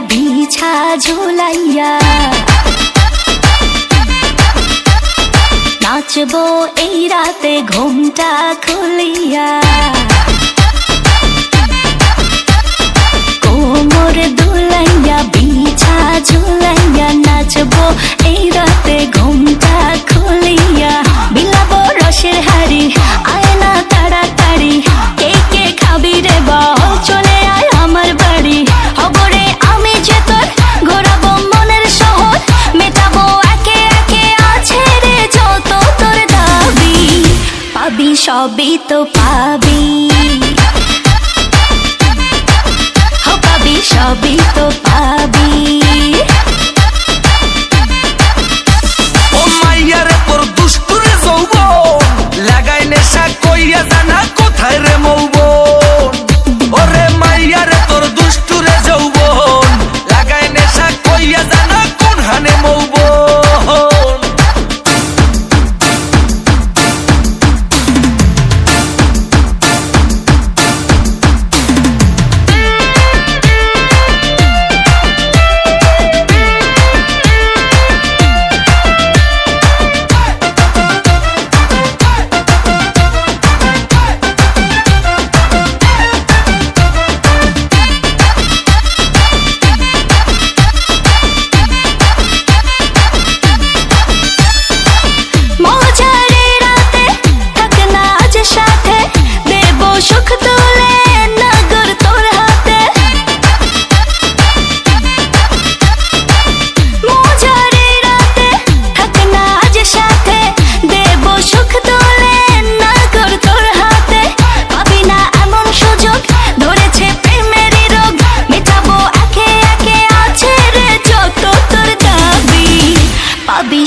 বিছা ঝুলাইয়া নাচবো এই রাতে ঘুমটা খুলিয়া কোমর দুলাইয়া বিছা ঝুলাইয়া নাচবো এই রাতে ঘুমটা খুলিয়া বিলাবো রসের হাড়ি আয়না তাড়াতাড়ি কে কে খাবি রে বল চলে আয় আমার বাড়ি হবরে আমি যে তোর ঘোরাবো মনের শহর মেটাবো একে একে আছে রে যত তোর দাবি পাবি সবই তো পাবি সবই তো পাবি ও মাইয়ারে তোর দুষ্টুরে যৌবন লাগাই নেশা কইয়া জানা কোথায় রে মৌবন ওরে মাইয়ারে তোর দুষ্টুরে যৌবন লাগাই নেশা কইয়া জানা কোন হানে মৌবন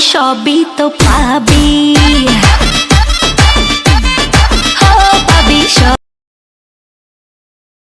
সবই তো পাবি